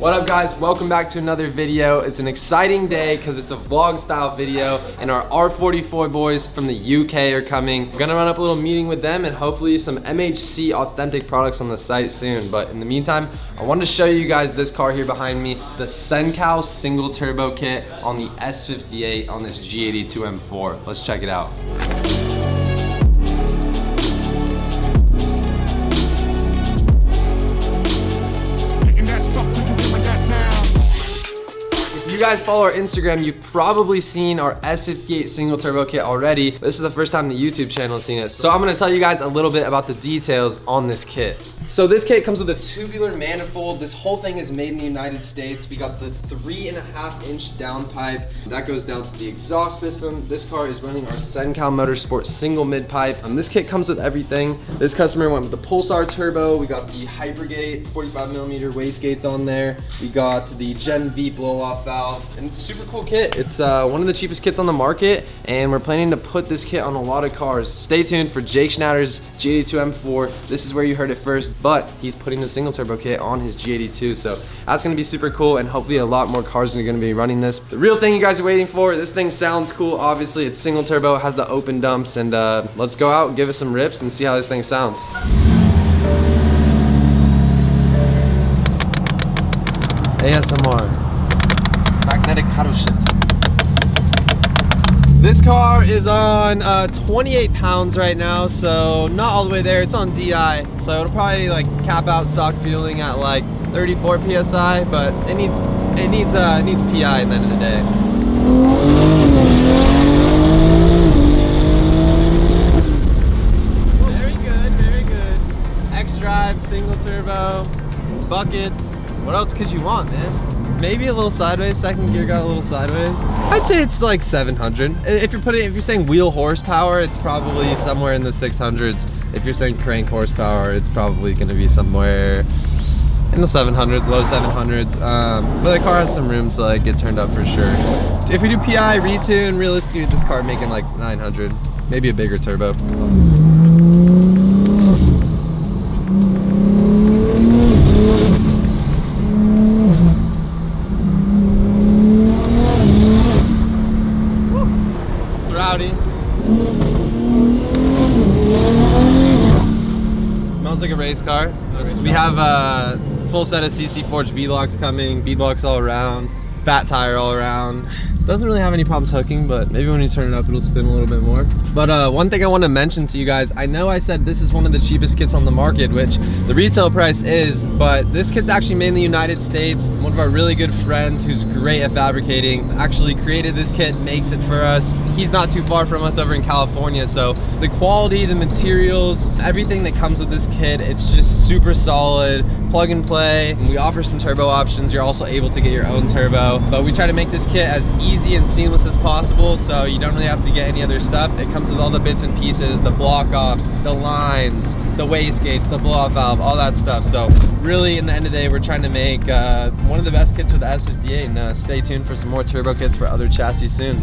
What up guys, welcome back to another video. It's an exciting day because it's a vlog style video and our R44 boys from the UK are coming. We're gonna run up a little meeting with them and hopefully some MHC authentic products on the site soon. But in the meantime, I wanted to show you guys this car here behind me, the CenCal single turbo kit on the S58 on this G82 M4. Let's check it out. If you guys follow our Instagram, you've probably seen our S58 single turbo kit already. This is the first time the YouTube channel has seen it. So I'm gonna tell you guys a little bit about the details on this kit. So this kit comes with a tubular manifold. This whole thing is made in the United States. We got the 3.5-inch downpipe. That goes down to the exhaust system. This car is running our CenCalMotorsport single mid pipe. This kit comes with everything. This customer went with the Pulsar turbo. We got the Hypergate 45mm wastegates on there. We got the Gen V blow-off valve. And it's a super cool kit. It's one of the cheapest kits on the market, and we're planning to put this kit on a lot of cars. Stay tuned for Jake Schnatter's G82 M4. This is where you heard it first, but he's putting the single turbo kit on his G82, so that's gonna be super cool, and hopefully a lot more cars are gonna be running this. The real thing you guys are waiting for, this thing sounds cool. Obviously it's single turbo, it has the open dumps, and let's go out and give it some rips and see how this thing sounds. ASMR, magnetic paddle shift. This car is on 28 pounds right now, so not all the way there. It's on DI, so it'll probably like cap out stock fueling at like 34 PSI, but it needs PI at the end of the day. Very good, very good. X-drive, single turbo, buckets. What else could you want, man? Maybe a little sideways. Second gear got a little sideways. I'd say it's like 700. If you're saying wheel horsepower, it's probably somewhere in the 600s. If you're saying crank horsepower, it's probably going to be somewhere in the 700s, low 700s. But the car has some room to like get turned up for sure. If we do PI retune, realistically, this car making like 900, maybe a bigger turbo. Smells like a race car. We have a full set of CC Forged beadlocks coming, beadlocks all around, fat tire all around. Doesn't really have any problems hooking, but maybe when you turn it up it'll spin a little bit more. But one thing I want to mention to you guys, I know I said this is one of the cheapest kits on the market, which the retail price is, but this kit's actually made in the United States. One of our really good friends who's great at fabricating actually created this kit, makes it for us. He's not too far from us over in California, so the quality, the materials, everything that comes with this kit, it's just super solid, plug and play. We offer some turbo options. You're also able to get your own turbo, but we try to make this kit as easy and seamless as possible, so you don't really have to get any other stuff. It comes with all the bits and pieces, the block offs, the lines, the wastegates, the blow-off valve, all that stuff. So really, in the end of the day, we're trying to make one of the best kits for the S58, and stay tuned for some more turbo kits for other chassis soon.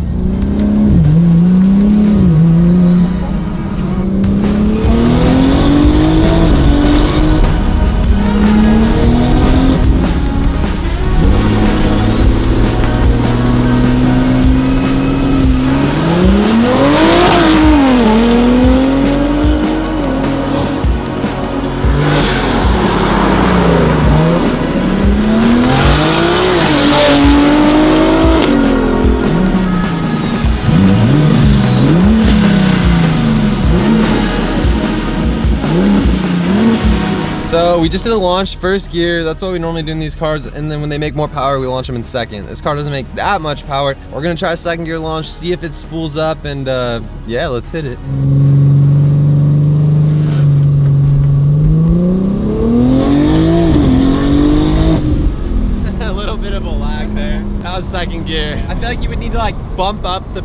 So we just did a launch, first gear. That's what we normally do in these cars, and then when they make more power, we launch them in second. This car doesn't make that much power. We're gonna try a second gear launch, see if it spools up, and yeah, let's hit it. A little bit of a lag there. That was second gear. I feel like you would need to like bump up to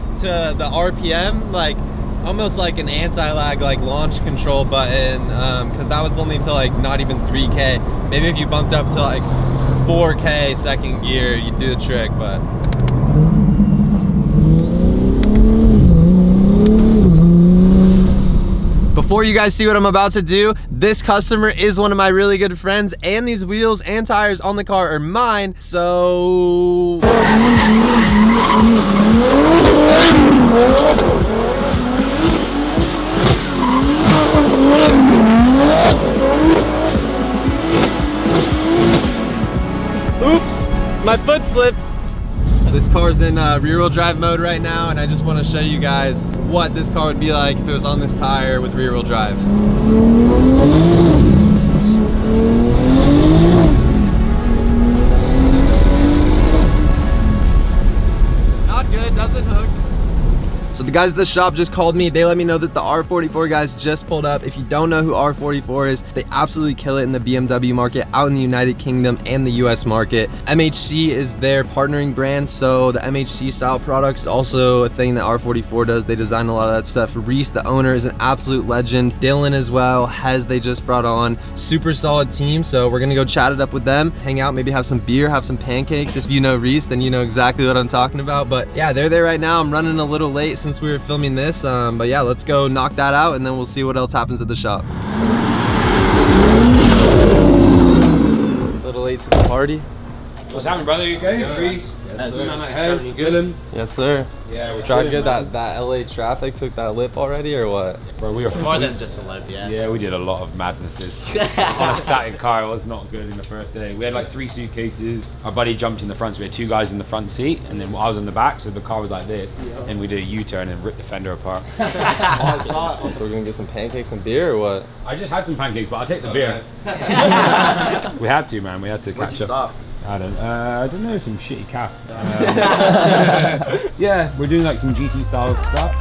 the RPM, like almost like an anti-lag like launch control button, because that was only to like not even 3K. Maybe if you bumped up to like 4K second gear, you'd do the trick, but before you guys see what I'm about to do, this customer is one of my really good friends, and these wheels and tires on the car are mine, so... Oops, my foot slipped. This car's in rear-wheel drive mode right now, and I just want to show you guys what this car would be like if it was on this tire with rear-wheel drive. Not good, doesn't hook. So the guys at the shop just called me. They let me know that the R44 guys just pulled up. If you don't know who R44 is, they absolutely kill it in the BMW market out in the United Kingdom and the US market. MHC is their partnering brand, so the MHC style products also a thing that R44 does. They design a lot of that stuff. Reese, the owner, is an absolute legend. Dylan as well, Hez they just brought on. Super solid team, so we're gonna go chat it up with them, hang out, maybe have some beer, have some pancakes. If you know Reese, then you know exactly what I'm talking about. But yeah, they're there right now. I'm running a little late since we were filming this, but yeah, let's go knock that out and then we'll see what else happens at the shop. A little late to the party. What's happening, brother? You okay? Reese? Yes, sir. Dylan? Yes, sir. Yeah, we're trying to get that LA traffic took that lip already or what? Bro, we were more than just a lip, yeah. Yeah, we did a lot of madnesses. On a static car, it was not good in the first day. We had like 3 suitcases. Our buddy jumped in the front, so we had 2 guys in the front seat, and then I was in the back, so the car was like this, and we did a U-turn and ripped the fender apart. So we're gonna get some pancakes and beer or what? I just had some pancakes, but I'll take the beer. Nice. We had to, man. We had to catch up. Stop? I don't know, some shitty calf. Yeah, we're doing like some GT style stuff.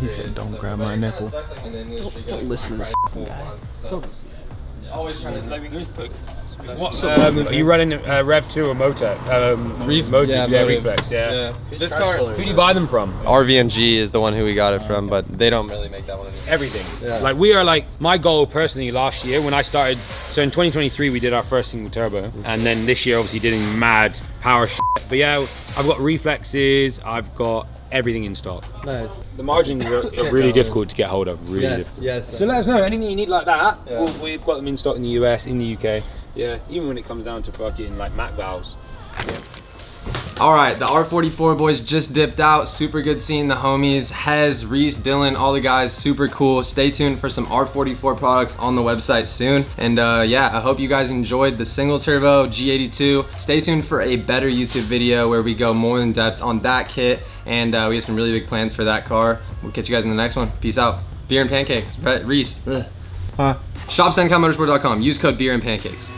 He said, "Don't grab my nipple." Don't listen to this guy. Always trying to What, are you running Rev 2 or Motor? Motor, yeah, Reflex, yeah. This car, who do you buy them from? RV&G is the one who we got it from, but they don't really make that one anymore. Everything. Yeah. Like we are like, my goal personally last year when I started, so in 2023 we did our first single turbo, and then this year obviously doing mad power shit. But yeah, I've got reflexes, I've got everything in stock. Nice. The margins are really difficult to get hold of, really difficult. Yes. So let us know, anything you need like that, we've got them in stock in the US, in the UK. Yeah, even when it comes down to fucking like Mac valves. Yeah. All right, the R44 boys just dipped out. Super good seeing the homies. Hez, Reese, Dylan, all the guys, super cool. Stay tuned for some R44 products on the website soon. And yeah, I hope you guys enjoyed the single turbo G82. Stay tuned for a better YouTube video where we go more in depth on that kit. And we have some really big plans for that car. We'll catch you guys in the next one. Peace out. Beer and pancakes. Reese. Shop CenCalMotorsport.com. Use code beer and pancakes.